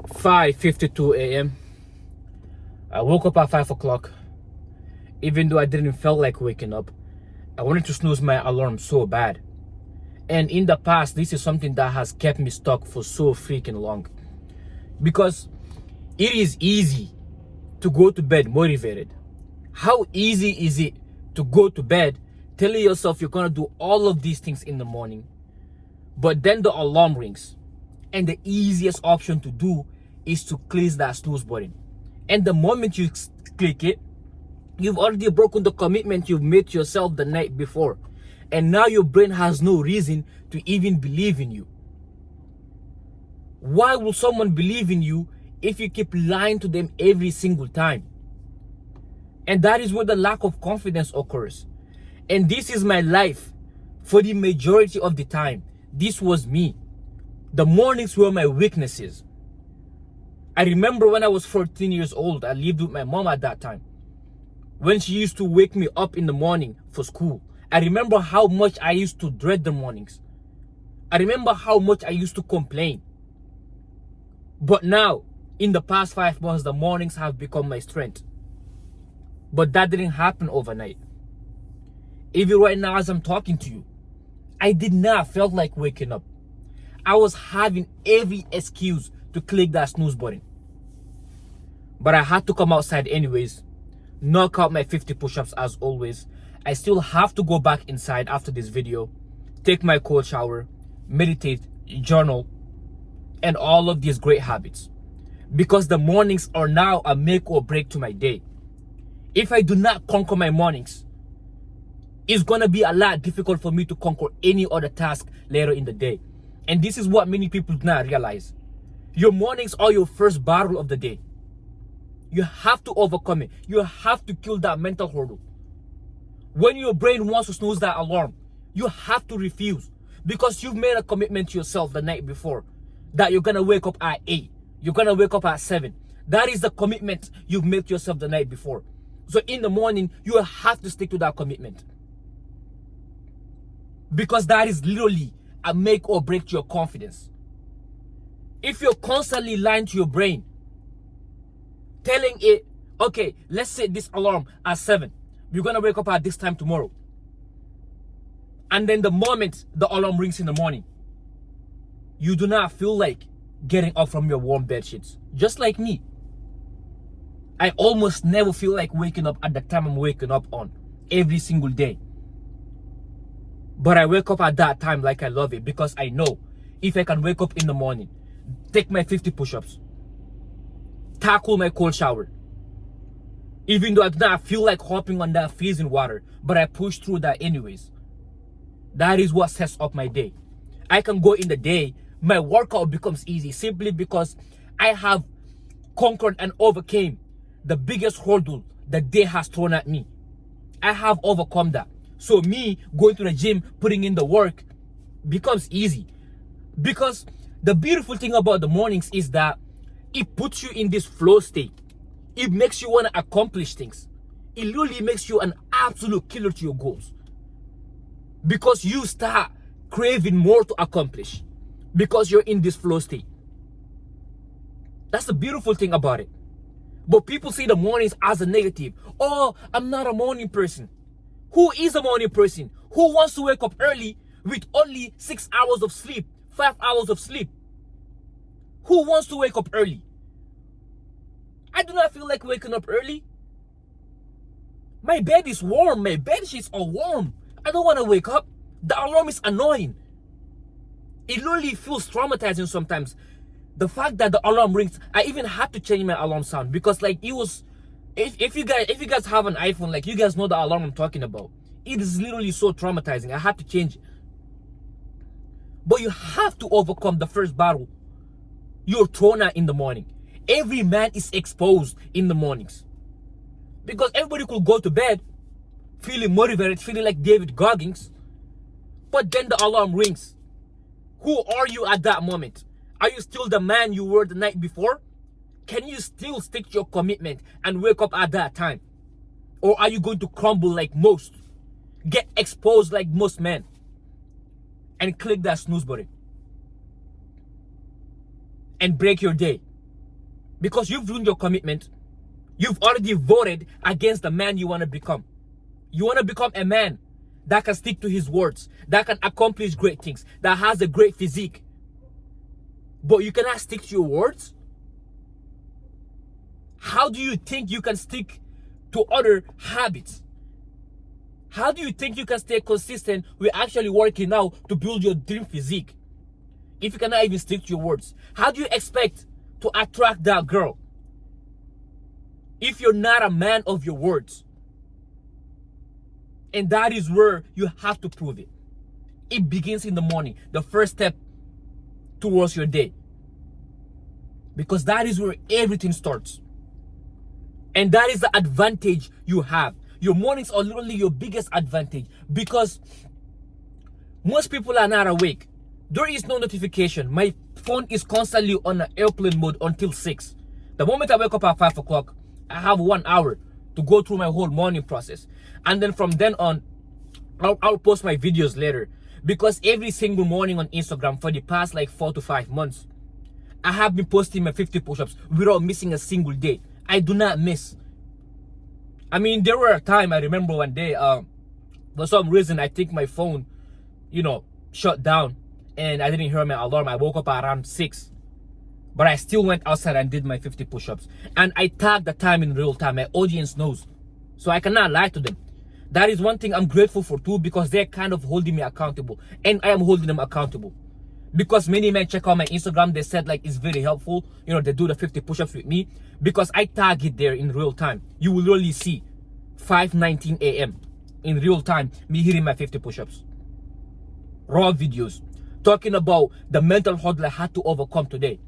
5:52 a.m. I woke up at 5 o'clock. Even though I didn't feel like waking up, I wanted to snooze my alarm so bad. And in the past, this is something that has kept me stuck for so freaking long. Because it is easy to go to bed motivated. How easy is it to go to bed telling yourself you're gonna do all of these things in the morning, but then the alarm rings, and the easiest option to do is to click that snooze button. And the moment you click it, you've already broken the commitment you've made to yourself the night before. And now your brain has no reason to even believe in you. Why will someone believe in you if you keep lying to them every single time? And that is where the lack of confidence occurs. And this is my life for the majority of the time. This was me. The mornings were my weaknesses. I remember when I was 14 years old, I lived with my mom at that time. When she used to wake me up in the morning for school, I remember how much I used to dread the mornings. I remember how much I used to complain. But now, in the past 5 months, the mornings have become my strength. But that didn't happen overnight. Even right now as I'm talking to you, I did not feel like waking up. I was having every excuse to click that snooze button. But I had to come outside anyways, knock out my 50 push-ups as always. I still have to go back inside after this video, take my cold shower, meditate, journal, and all of these great habits. Because the mornings are now a make or break to my day. If I do not conquer my mornings, it's gonna be a lot difficult for me to conquer any other task later in the day. And this is what many people do not realize. Your mornings are your first battle of the day. You have to overcome it. You have to kill that mental hurdle. When your brain wants to snooze that alarm, you have to refuse. Because you've made a commitment to yourself the night before that you're gonna wake up at 8. You're gonna wake up at 7. That is the commitment you've made to yourself the night before. So in the morning, you have to stick to that commitment. Because that is literally a make or break to your confidence. If you're constantly lying to your brain, telling it, okay, let's set this alarm at 7. You're gonna wake up at this time tomorrow. And then the moment the alarm rings in the morning, you do not feel like getting up from your warm bed sheets. Just like me. I almost never feel like waking up at the time I'm waking up on every single day. But I wake up at that time like I love it, because I know if I can wake up in the morning, take my 50 push-ups, tackle my cold shower, even though I do not feel like hopping on that freezing water, but I push through that anyways. That is what sets up my day. I can go in the day, my workout becomes easy simply because I have conquered and overcame the biggest hurdle the day has thrown at me. I have overcome that. So me going to the gym, putting in the work becomes easy. Because the beautiful thing about the mornings is that it puts you in this flow state. It makes you want to accomplish things. It literally makes you an absolute killer to your goals. Because you start craving more to accomplish. Because you're in this flow state. That's the beautiful thing about it. But people see the mornings as a negative. Oh, I'm not a morning person. Who is a morning person? Who wants to wake up early with only 6 hours of sleep, 5 hours of sleep? Who wants to wake up early? I do not feel like waking up early. My bed is warm. My bed sheets are warm. I don't want to wake up. The alarm is annoying. It literally feels traumatizing sometimes. The fact that the alarm rings, I even had to change my alarm sound, because like it was, if you guys have an iPhone, like you guys know the alarm I'm talking about. It is literally so traumatizing. I had to change it. But you have to overcome the first battle. You're thrown at in the morning. Every man is exposed in the mornings. Because everybody could go to bed feeling motivated, feeling like David Goggins. But then the alarm rings. Who are you at that moment? Are you still the man you were the night before? Can you still stick to your commitment and wake up at that time? Or are you going to crumble like most? Get exposed like most men? And click that snooze button. And break your day. Because you've ruined your commitment. You've already voted against the man you want to become. You want to become a man that can stick to his words, that can accomplish great things, that has a great physique. But you cannot stick to your words? How do you think you can stick to other habits? How do you think you can stay consistent with actually working out to build your dream physique if you cannot even stick to your words? How do you expect to attract that girl if you're not a man of your words? And that is where you have to prove it. It begins in the morning, the first step towards your day. Because that is where everything starts. And that is the advantage you have. Your mornings are literally your biggest advantage because most people are not awake. There is no notification. My phone is constantly on an airplane mode until 6. The moment I wake up at 5 o'clock, I have 1 hour to go through my whole morning process. And then from then on, I'll post my videos later. Because every single morning on Instagram for the past like 4 to 5 months, I have been posting my 50 push-ups without missing a single day. I do not miss. I mean, there were a time I remember one day, for some reason, I think my phone, shut down and I didn't hear my alarm. I woke up around 6, but I still went outside and did my 50 push-ups. And I tagged the time in real time. My audience knows. So I cannot lie to them. That is one thing I'm grateful for too, because they're kind of holding me accountable. And I am holding them accountable. Because many men check out my Instagram, they said like it's very helpful. They do the 50 push-ups with me. Because I tag it there in real time. You will really see 5:19 a.m. in real time, me hitting my 50 push-ups. Raw videos. Talking about the mental hurdle I had to overcome today.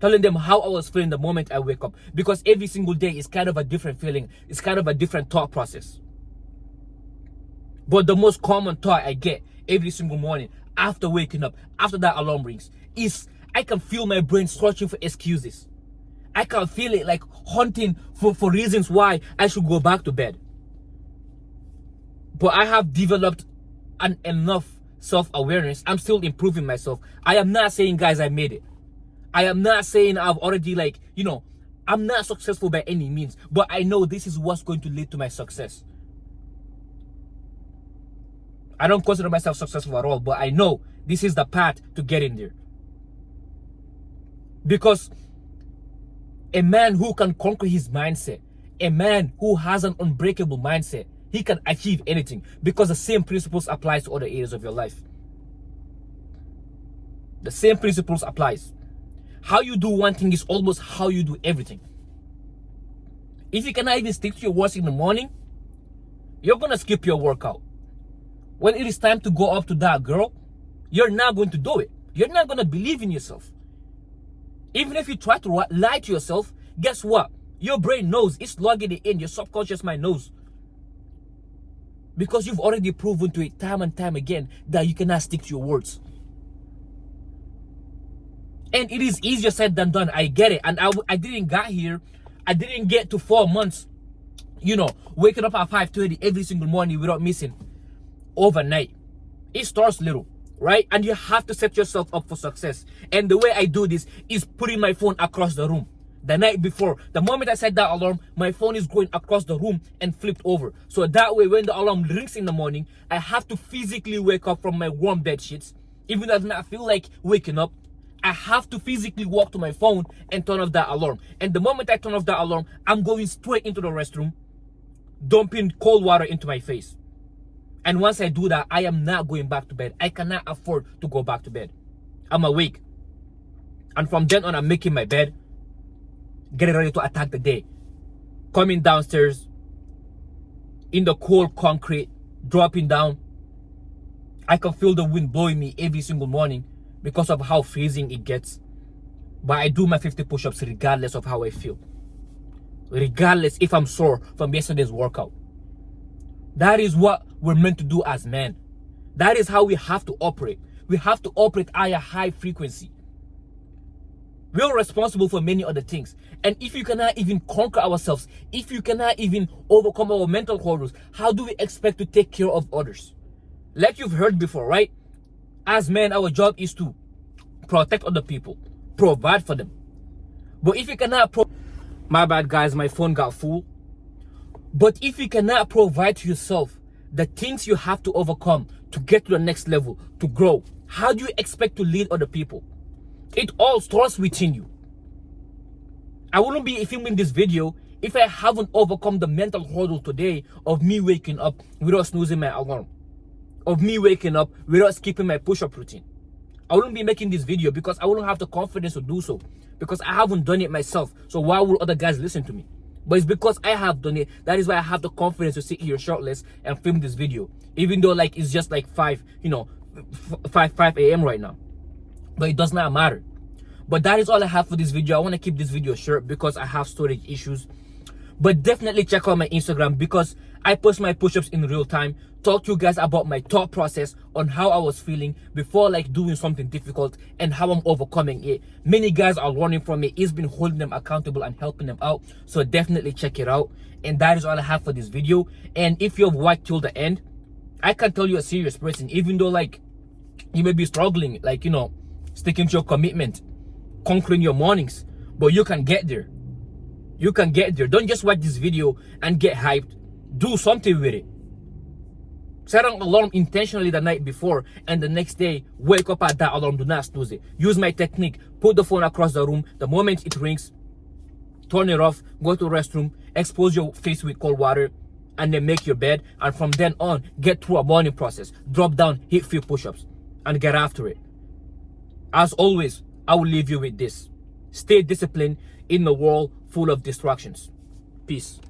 Telling them how I was feeling the moment I wake up. Because every single day is kind of a different feeling. It's kind of a different thought process. But the most common thought I get every single morning after waking up, after that alarm rings, is I can feel my brain searching for excuses. I can feel it like hunting for reasons why I should go back to bed. But I have developed enough self-awareness. I'm still improving myself. I am not saying, guys, I made it. I am not saying I've already I'm not successful by any means. But I know this is what's going to lead to my success. I don't consider myself successful at all, but I know this is the path to getting there. Because a man who can conquer his mindset, a man who has an unbreakable mindset, he can achieve anything because the same principles applies to other areas of your life. The same principles applies. How you do one thing is almost how you do everything. If you cannot even stick to your words in the morning, you're going to skip your workout. When it is time to go up to that girl, you're not going to do it. You're not going to believe in yourself. Even if you try to lie to yourself, guess what? Your brain knows. It's logging it in. Your subconscious mind knows. Because you've already proven to it time and time again that you cannot stick to your words. And it is easier said than done. I get it. And I didn't get here. I didn't get to 4 months, waking up at 5:30 every single morning without missing. Overnight. It starts little, right? And you have to set yourself up for success. And the way I do this is putting my phone across the room. The night before, the moment I set that alarm, my phone is going across the room and flipped over. So that way, when the alarm rings in the morning, I have to physically wake up from my warm bed sheets. Even though I do not feel like waking up, I have to physically walk to my phone and turn off that alarm. And the moment I turn off that alarm, I'm going straight into the restroom, dumping cold water into my face. And once I do that, I am not going back to bed. I cannot afford to go back to bed. I'm awake. And from then on, I'm making my bed, getting ready to attack the day. Coming downstairs, in the cold concrete, dropping down. I can feel the wind blowing me every single morning because of how freezing it gets. But I do my 50 push-ups regardless of how I feel. Regardless if I'm sore from yesterday's workout. That is what we're meant to do as men. That is how we have to operate. We have to operate at a high frequency. We are responsible for many other things. And if you cannot even conquer ourselves, if you cannot even overcome our mental hurdles, how do we expect to take care of others? Like you've heard before, right? As men, our job is to protect other people, provide for them. But if you cannot my bad guys, my phone got full. But if you cannot provide to yourself the things you have to overcome to get to the next level, to grow, how do you expect to lead other people? It all starts within you. I wouldn't be filming this video if I haven't overcome the mental hurdle today of me waking up without snoozing my alarm, of me waking up without skipping my push-up routine. I wouldn't be making this video because I wouldn't have the confidence to do so, because I haven't done it myself. So why would other guys listen to me? But it's because I have done it. That is why I have the confidence to sit here shirtless and film this video, even though like it's just like 5 a.m. right now. But it does not matter. But that is all I have for this video. I want to keep this video short because I have storage issues. But definitely check out my Instagram because I post my push-ups in real time, talk to you guys about my thought process on how I was feeling before like doing something difficult and how I'm overcoming it. Many guys are learning from it. It's been holding them accountable and helping them out. So definitely check it out. And that is all I have for this video. And if you've watched till the end, I can tell you're a serious person, even though like you may be struggling, like, you know, sticking to your commitment, conquering your mornings, but you can get there. You can get there. Don't just watch this video and get hyped. Do something with it. Set an alarm intentionally the night before, and the next day, wake up at that alarm. Do not snooze it. Use my technique. Put the phone across the room. The moment it rings, turn it off, go to the restroom, expose your face with cold water, and then make your bed. And from then on, get through a morning process. Drop down, hit few push-ups, and get after it. As always, I will leave you with this. Stay disciplined in a world full of distractions. Peace.